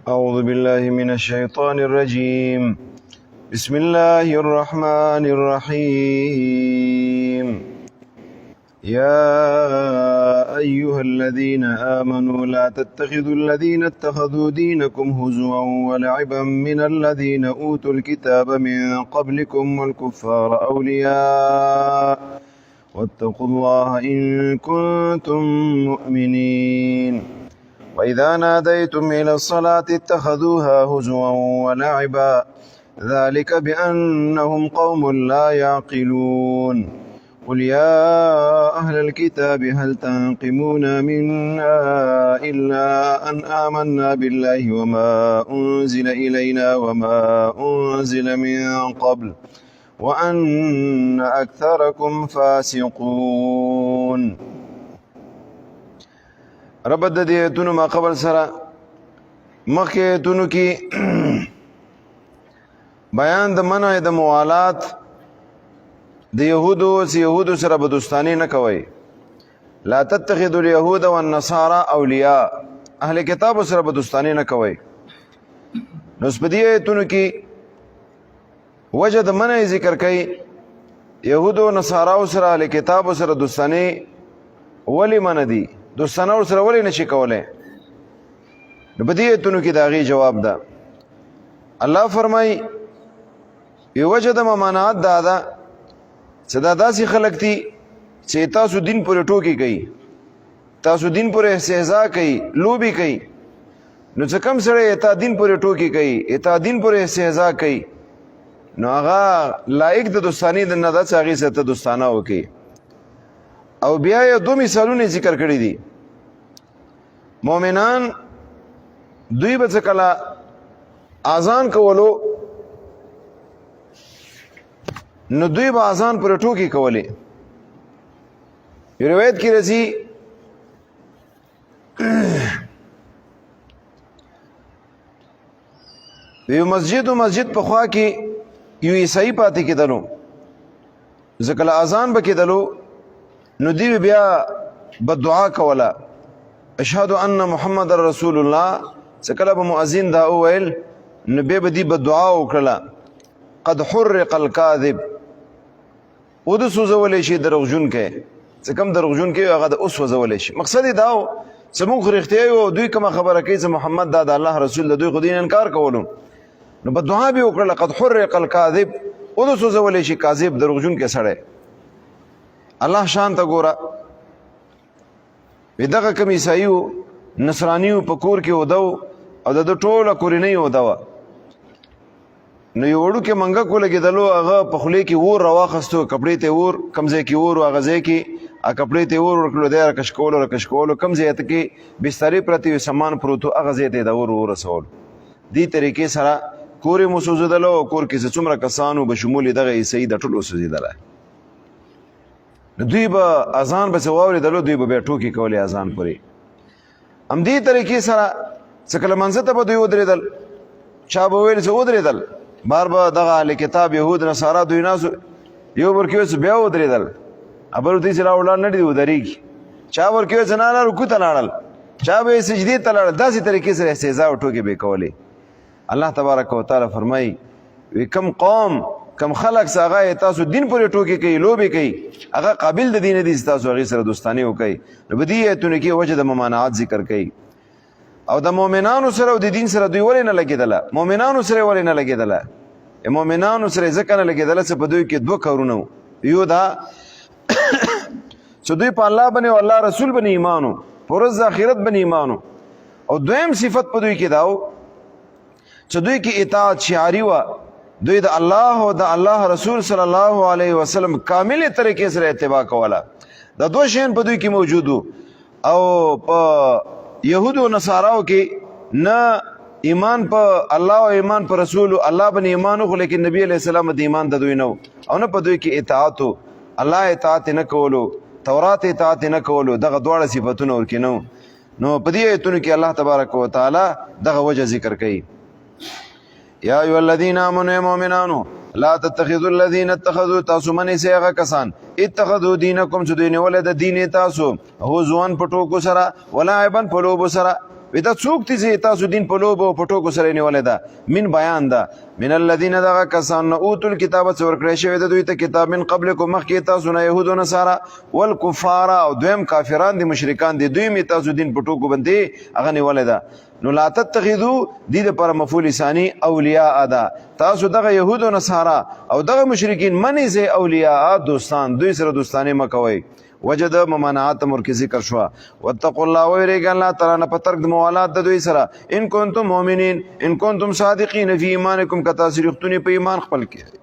أعوذ بالله من الشيطان الرجيم. بسم الله الرحمن الرحيم. يا أيها الذين آمنوا لا تتخذوا الذين اتخذوا دينكم هزوا ولعبا من الذين أوتوا الكتاب من قبلكم والكفار أولياء واتقوا الله إن كنتم مؤمنين. وإذا ناديتم إلى الصلاة اتخذوها هزوا ولعبا ذلك بأنهم قوم لا يعقلون. قل يا أهل الكتاب هل تنقمون منا إلا أن آمنا بالله وما أنزل إلينا وما أنزل من قبل وأن أكثركم فاسقون. رب د دې ایتونو ما قبل سره مخکې ایتونو کې بیان د منع د موالات د یهودو سره به دوستاني نه کوئ. لا تتخذوا اليهود والنصارى اولیاء، اهل کتاب سره به دوستاني نه کوئ. نو په دې ایتونو کې وجه د منع ذکر کوي. یهودو او نصاراو سره اهل کتاب سره دوستاني ولی منع دي؟ دوستانه ور سره ولې نشي کولای؟ نو په دې ایتونو کې د هغې جواب ده. الله فرمایي یو وجه د ممانعت دا ده چې دا داسې خلک دي چې تاسو دین پورې ټوکې کوي، تاسو دین پورې استهزا کوي، لوبې کوي. نو چې کوم سړی تا دین پورې ټوکې کوي، تا دین پورې استهزا کوي، نو هغه لایق د دوستاني نه ده چې هغې سره ته دوستانه وکړي. او بیا یې دو مثالونه ذکر کړي دي. مؤمنان دوی به څه کله اذان کولو نو دوی به اذان پر ټوکی کولې. یو روایت کې راځي یو مسجد په خوا کې یو عیسائی پاتې کېدلو، ځکه کله اذان به کېدلو نو دی بیا بدعا کوله، اشهد ان محمد رسول الله. چې کله به مؤذن دا وویل نو بیا به دی بدعا وکړله، قد حرق الکاذب، اوده سوځولی شي دروغجونکی، چې کوم دروغجونکی هغه د وسوځولی شي. مقصد یې دا و چې موږ خو رښتیا یو، دوی کومه خبره کوي چې محمد دا د الله رسول د دوی خو دین انکار کولو. نو بدعا به وکړله قد حرق الکاذب، اوده سوځولی شي کاذب دروغجونکی سړی. الله شان ته ګوره، دغه کوم عیسایي نصراني په کور کې ودو او د ټوله کورنۍ ودوه. نو یو وړوکی منګک ولګېدلو، هغه په خولې کې اور راواخیستو، کپړې ته اور، کوم ځای کې اور هغه ځای کې کپړې ته اور ورکړلو، دی راکش کولو، کوم ځای ته کې بسترې پرتې وي، سامان پروت و، هغه ځای ته یې د اور ورسولو. دې طریقې سره کور یې مو سوځېدلو او کور کې چې څومره کسان و بشمول یې دغه عیسایي د ټول وسوځېدلی. دوی به اذان به څه واورېدلو، دوی به بیا ټوکې کولې اذان پورې. همدې طریقې سره چې کله منځه ته به دوی ودرېدل، چا به ویل چې ودرېدل، بار به دغه اهل کتاب یهود نصارا دوی ناسو، یو ورکې ویل چې بیا ودرېدل، بل ورته چې را ولاړ نه دي ودرېږي، چا ورکې ویل چې نه رکوع ته لاړل، چا به یې سجدې ته لاړل. داسې طریقې سره استهزا او ټوکې به یې کولې. الله تبارک وتعالی فرمایي وی کم قوم کم خلق چې هغه تاسو دین پورې ټوکې کوي، لوبې کوي، هغه قابل د دین دي چې تاسو هغې سره دوستاني وکئ. نو په دې ایتونو کې وجه د ممانعات ذکر کوي. او د مؤمنانو سره او د دین سره دوی ولې نه لګېدله؟ مؤمنانو سره ولې نه لګېدله؟ مؤمنانو سره ځکه نه لګېدله چې په دوی کې دوه کارونه وو. یو دا چې دوی په الله باندې او الله رسول باندې ایمان و، په ورځ د آخرت باندې ایمان و. او دویم صفت په دوی کې دا و چې دوی کې اطاعت شعاري وه، دوی د الله او د الله رسول صلی الله علیه وسلم کامل طریقې سره اتباع کوله. دا دوه شیان په دوی کې موجود وو. او په یهودو او نصاراو کې نه ایمان په الله او ایمان په رسول، الله باندې ایمان خو لیکن نبی علیه السلام د ایمان د دوی نه و. او نه په دوی کې اطاعت و، الله اطاعت نه کولو، تورات اطاعت نه کولو، دغه دواړه صفتونه ورکې نه و. نو په دې ایتونو کې الله تبارک وتعالی دغه وجه ذکر کوي. یا ایها الذین آمنوا مؤمنانو لا تتخذوا الذين اتخذوا تاسو منی سیغه کسان اتخذوا دینکم چې دوی نیولې د دین تاسو هو ځوان پټو کو سره ولا عیبن پلوب سره ودا څوک دي تاسو دین په لوبو او په ټوکو سره نیولې ده من بیان ده من الذين دغه کسان اوتل الکتاب څور کړی شوی د دوی ته کتاب من قبلکم مخکې تاسو نه يهود او نصارا والکفار او دویم کافران دي مشرکان دي دوی می تاسو دین په ټوکو باندې هغه نیولې ده نو لا تتخذوا دې لپاره مفعول ثانی اولیاء ده تاسو دغه يهود او نصارا او دغه مشرکین منی زه اولیاء دوستان دوی سره دوستانه مکوي وجد ممانعات مرکزی ذکر شوا واتقوا الله ويرجع الله تعالی نه پترک د موالات د دوی سره ان کنتم مؤمنین ان کنتم صادقین فی ایمانکم کتاسریختونی په ایمان خپل کې